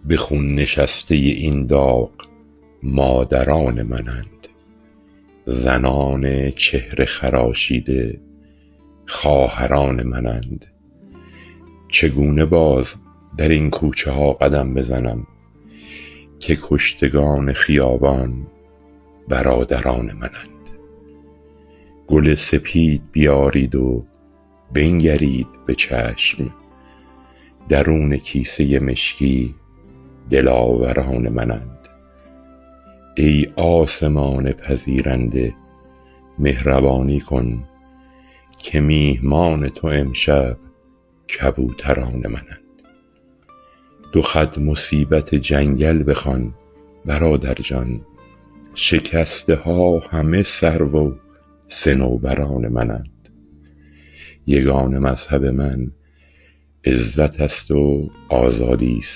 به خون نشسته این داغ مادران منند، زنان چهره خراشیده خواهران منند. چگونه باز در این کوچه ها قدم بزنم که کشتگان خیابان برادران منند. گل سپید بیارید و بنگرید به چشم، درون کیسه مشکی دلاوران منند. ای آسمان پذیرنده مهربانی کن که میهمان تو امشب کبوتران منند. دو خط مصیبت جنگل بخوان برادر جان، شکسته ها همه سرو و صنوبران منند. یگانه مذهب من عزت است و آزادی است.